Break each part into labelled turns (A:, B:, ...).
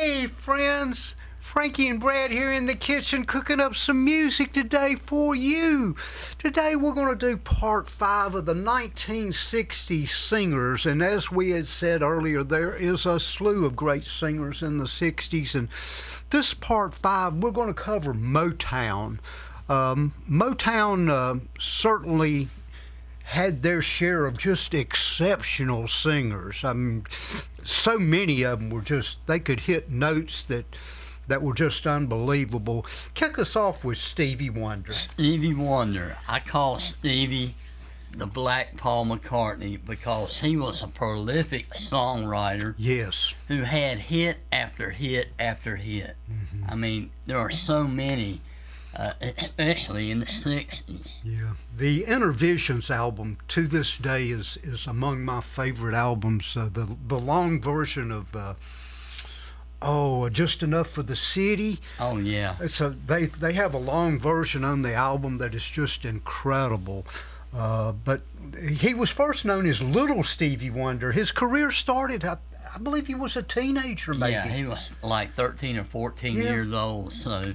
A: Hey, friends. Frankie and Brad here in the kitchen cooking up some music today for you. Today we're going to do part 5 of the 1960s singers. And as we had said earlier, there is a slew of great singers in the 60s. And this part 5, we're going to cover Motown. Motown certainly had their share of just exceptional singers. I mean, so many of them were just, they could hit notes that were just unbelievable. Kick us off with Stevie Wonder.
B: Stevie Wonder. I call Stevie the Black Paul McCartney because he was a prolific songwriter.
A: Yes.
B: Who had hit after hit after hit. Mm-hmm. I mean, there are so many, especially in the 60s.
A: Yeah. The Intervisions album to this day is among my favorite albums. The long version of Just Enough for the City.
B: Oh, yeah.
A: So they have a long version on the album that is just incredible. But he was first known as Little Stevie Wonder. His career started, I believe he was a teenager, maybe.
B: Yeah, he was like 13 or 14 years old. So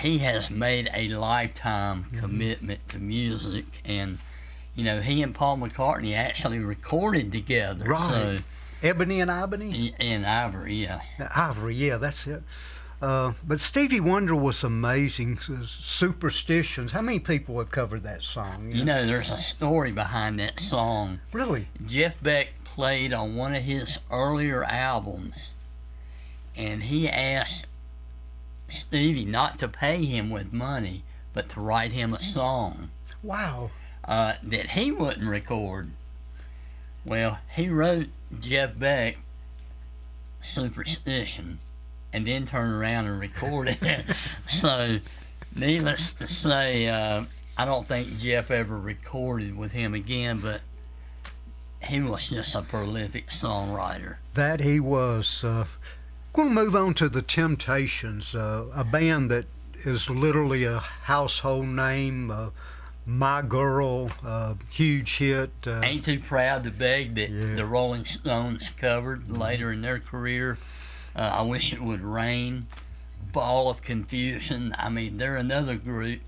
B: he has made a lifetime commitment to music. And, you know, he and Paul McCartney actually recorded together.
A: Right.
B: So,
A: Ebony and Ivory?
B: In Ivory, yeah.
A: Ivory, yeah, that's it. But Stevie Wonder was amazing. Superstitions. How many people have covered that song?
B: You know, there's a story behind that song.
A: Really?
B: Jeff Beck played on one of his earlier albums, and he asked Stevie not to pay him with money, but to write him a song.
A: Wow.
B: That he wouldn't record. Well, he wrote Jeff Beck Superstition and then turned around and recorded it. So, needless to say, I don't think Jeff ever recorded with him again, but he was just a prolific songwriter.
A: That he was. Going to move on to the Temptations, a band that is literally a household name. My Girl, huge hit.
B: Ain't Too Proud to Beg that the Rolling Stones covered later in their career. I Wish It Would Rain, Ball of Confusion. I mean, they're another group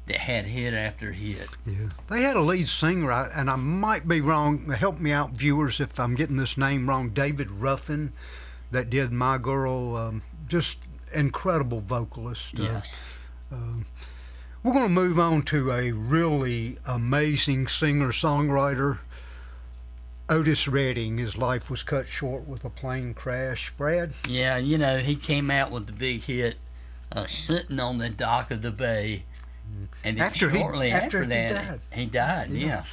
B: that had hit after hit.
A: Yeah, they had a lead singer, and I might be wrong. Help me out, viewers, if I'm getting this name wrong. David Ruffin, that did My Girl. Just incredible vocalist.
B: Yes.
A: We're going to move on to a really amazing singer-songwriter, Otis Redding. His life was cut short with a plane crash. Brad?
B: Yeah, you know, he came out with the big hit, Sitting on the Dock of the Bay. And shortly after that, he died, yeah.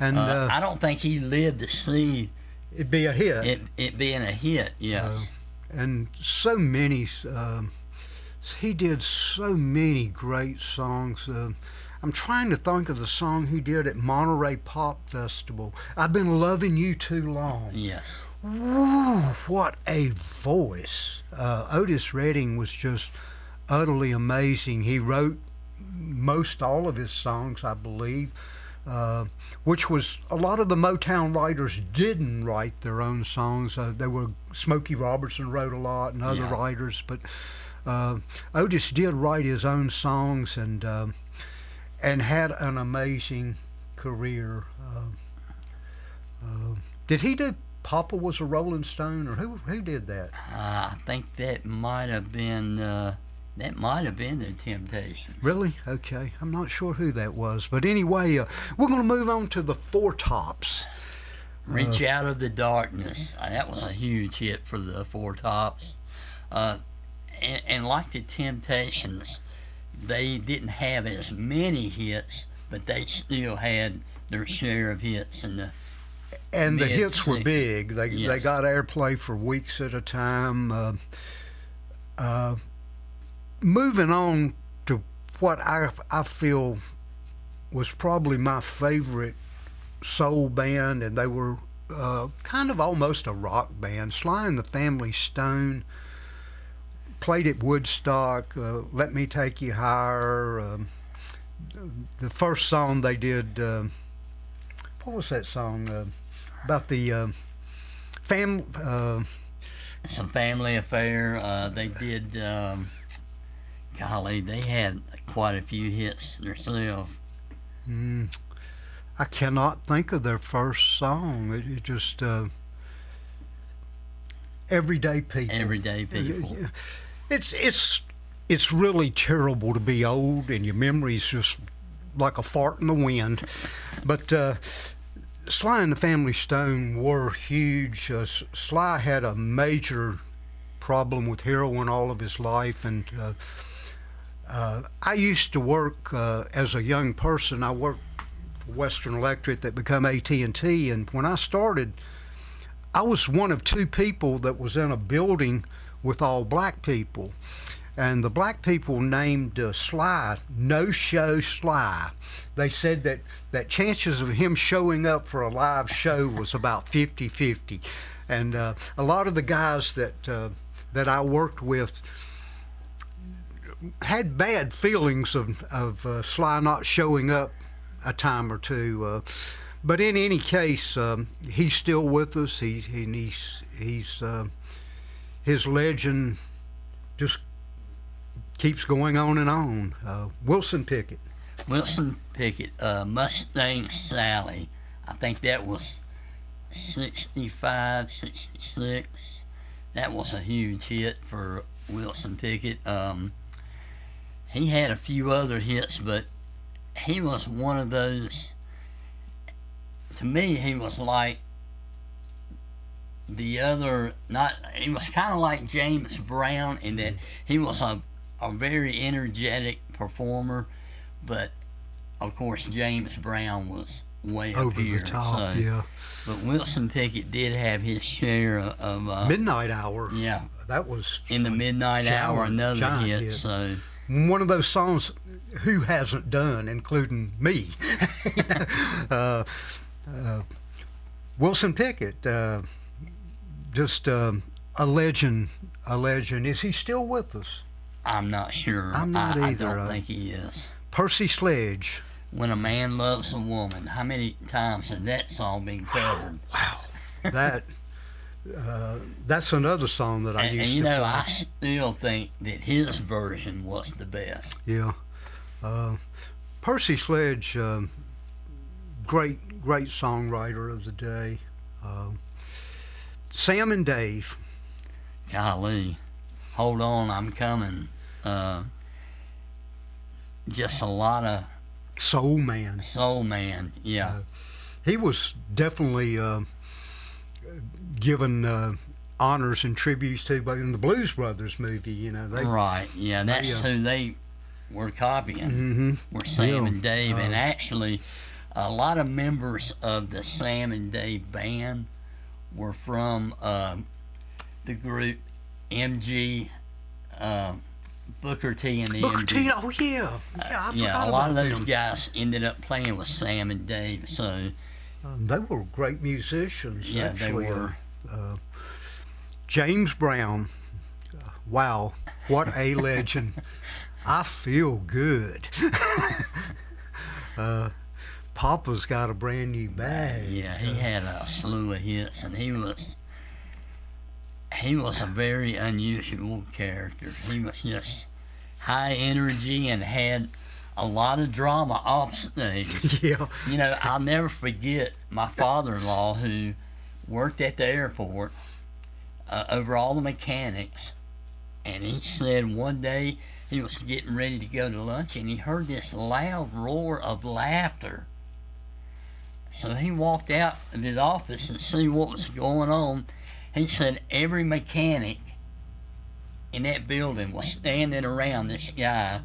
B: And I don't think he lived to see
A: it be a hit.
B: It being a hit, yeah.
A: And so many... he did so many great songs. I'm trying to think of the song he did at Monterey Pop Festival. I've Been Loving You Too Long.
B: Yes.
A: Woo, what a voice. Otis Redding was just utterly amazing. He wrote most all of his songs, I believe, which was a lot of the Motown writers didn't write their own songs. They were Smokey Robertson wrote a lot and other writers, but Otis did write his own songs and had an amazing career. Did he do Papa Was a Rolling Stone, or who did that?
B: I think that might have been the Temptations.
A: Really? Okay, I'm not sure who that was, but anyway, we're going to move on to the Four Tops.
B: Reach Out of the Darkness. That was a huge hit for the Four Tops. And like the Temptations, they didn't have as many hits, but they still had their share of hits.
A: And the hits were big. They got airplay for weeks at a time. Moving on to what I feel was probably my favorite soul band, and they were kind of almost a rock band. Sly and the Family Stone played at Woodstock, Let Me Take You Higher. The first song they did, what was that song? About the
B: Some Family Affair. They did. Golly, they had quite a few hits themselves.
A: I cannot think of their first song. It just Everyday People.
B: Everyday People.
A: It's really terrible to be old and your memory's just like a fart in the wind. But Sly and the Family Stone were huge. Sly had a major problem with heroin all of his life, and I used to work as a young person. I worked for Western Electric that became AT&T, and when I started, I was one of two people that was in a building with all black people. And the black people named Sly No-Show Sly. They said that chances of him showing up for a live show was about 50-50. And a lot of the guys that I worked with had bad feelings of Sly not showing up a time or two. But in any case, he's still with us. He's his legend just keeps going on and on. Wilson Pickett.
B: Wilson Pickett, Mustang Sally. I think that was 65, 66. That was a huge hit for Wilson Pickett. He had a few other hits, but he was one of those. To me, he was like the other. He was kind of like James Brown in that he was a very energetic performer, but of course James Brown was way up
A: over
B: here.
A: The top.
B: So,
A: yeah.
B: But Wilson Pickett did have his share of
A: Midnight Hour.
B: Yeah,
A: that was
B: in the Midnight Hour, another hit. So
A: one of those songs who hasn't done, including me. Wilson Pickett, just a legend. A legend. Is he still with us?
B: I'm not sure.
A: I'm not either.
B: I don't think he is.
A: Percy Sledge.
B: When a Man Loves a Woman. How many times has that song been covered?
A: Wow. That's another song that I used to play.
B: I still think that his version was the best.
A: Yeah. Percy Sledge, great songwriter of the day. Sam and Dave.
B: Golly. Hold on, I'm coming. Just a lot of
A: Soul Man.
B: Soul Man, yeah.
A: He was definitely given honors and tributes to, but in the Blues Brothers movie,
B: Right, yeah, that's who they were copying. Were Sam and Dave, and actually, a lot of members of the Sam and Dave band were from the group MG. Booker T and the
A: Booker
B: MG.
A: T, oh yeah, I forgot
B: a lot of
A: about
B: those
A: them.
B: guys ended up playing with Sam and Dave. So
A: they were great musicians.
B: Yeah,
A: actually.
B: they were.
A: James Brown, wow, what a legend! I feel good. Papa's got a brand new bag.
B: Yeah, he had a slew of hits, and he was a very unusual character. He was just high energy and had a lot of drama off stage.
A: Yeah.
B: I'll never forget my father-in-law who worked at the airport over all the mechanics, and he said one day he was getting ready to go to lunch and he heard this loud roar of laughter. So he walked out of his office and see what was going on. He said every mechanic in that building was standing around this guy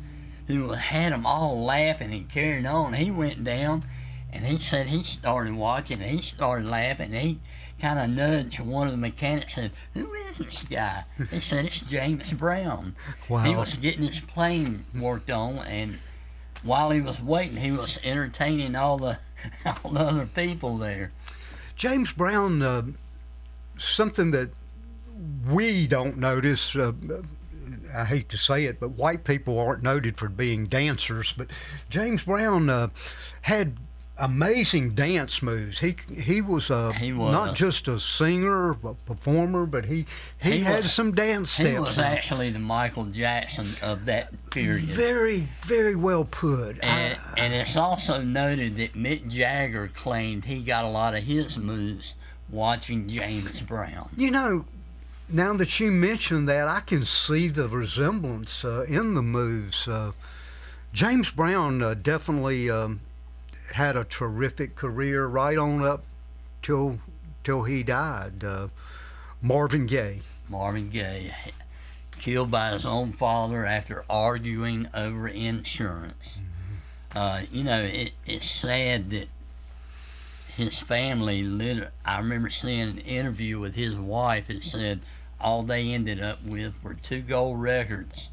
B: who had them all laughing and carrying on. He went down, and he said he started watching, and he started laughing, and he kind of nudged one of the mechanics and said, "Who is this guy?" He said, "It's James Brown."
A: Wow.
B: He was getting his plane worked on, and while he was waiting, he was entertaining all the other people there.
A: James Brown, something that we don't notice, I hate to say it, but white people aren't noted for being dancers, but James Brown had amazing dance moves. He was
B: He was.
A: not just a singer, a performer, but he had some dance steps.
B: He was actually the Michael Jackson of that period.
A: Very, very well put.
B: And it's also noted that Mick Jagger claimed he got a lot of his moves watching James Brown.
A: You know, now that you mention that, I can see the resemblance in the moves. James Brown definitely had a terrific career right on up till he died. Marvin Gaye.
B: Marvin Gaye, killed by his own father after arguing over insurance. You know, it's sad that his family, I remember seeing an interview with his wife that said all they ended up with were 2 gold records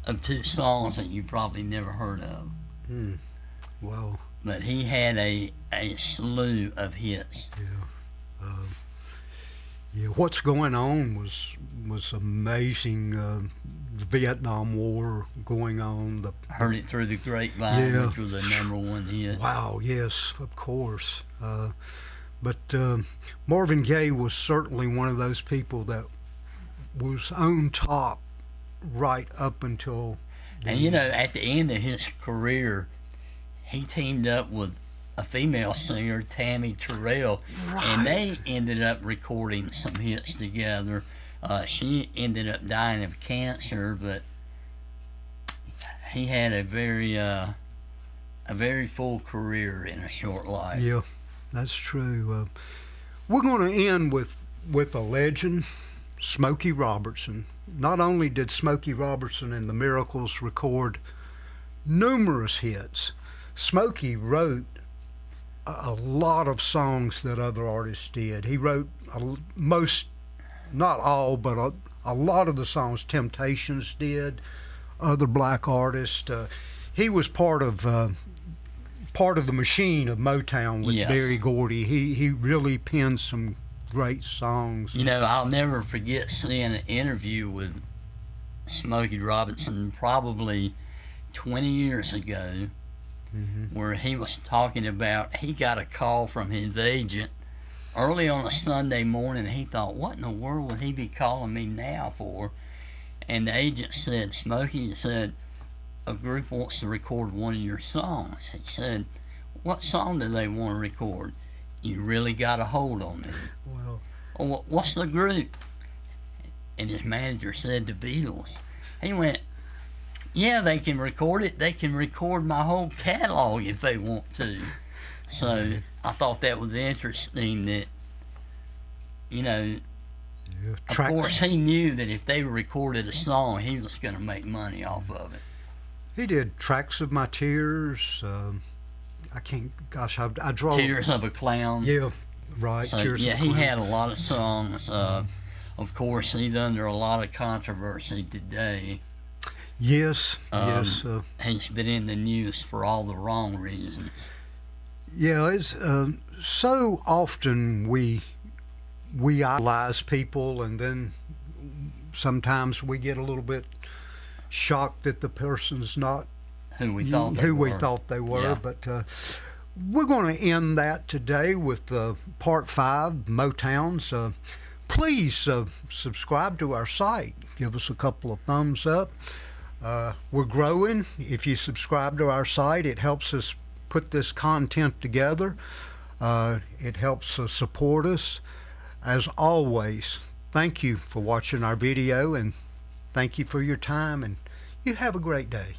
B: of 2 songs that you probably never heard of.
A: Well,
B: But he had a slew of hits.
A: Yeah, what's going on was amazing. The Vietnam War going on.
B: Heard It Through the Grapevine,
A: Yeah.
B: which was a #1 hit.
A: Wow, yes, of course. But Marvin Gaye was certainly one of those people that was on top right up until.
B: And you know, at the end of his career, he teamed up with a female singer, Tammy Terrell, and they ended up recording some hits together. She ended up dying of cancer, but he had a very full career in a short life.
A: Yeah, that's true. We're going to end with a legend, Smokey Robertson. Not only did Smokey Robertson and the Miracles record numerous hits, Smokey wrote a lot of songs that other artists did. He wrote most, not all, but a lot of the songs Temptations did, other black artists. He was part of the machine of Motown with Berry Gordy. He really penned some great songs.
B: You know, I'll never forget seeing an interview with Smokey Robinson probably 20 years ago, where he was talking about he got a call from his agent early on a Sunday morning. He thought, what in the world would he be calling me now for? And the agent said, Smokey said, a group wants to record one of your songs. He said, what song do they want to record? You really got a hold on me.
A: Well,
B: Oh, what's the group? And his manager said, the Beatles. He went, yeah, they can record it. They can record my whole catalog if they want to. So I thought that was interesting that, you know, of course he knew that if they recorded a song, he was going to make money off of it.
A: He did Tracks of My Tears. I can't, gosh, I draw.
B: Tears of a Clown.
A: Yeah, right.
B: So,
A: Tears
B: yeah,
A: of a
B: he
A: Clown.
B: had a lot of songs. Of course, he's under a lot of controversy today.
A: Yes, yes.
B: He's been in the news for all the wrong reasons.
A: Yeah, it's so often we idolize people, and then sometimes we get a little bit shocked that the person's not
B: Who we thought they were.
A: Yeah. But we're going to end that today with part 5, Motown's. Please subscribe to our site. Give us a couple of thumbs up. We're growing. If you subscribe to our site, it helps us put this content together. It helps support us. As always, thank you for watching our video, and thank you for your time, and you have a great day.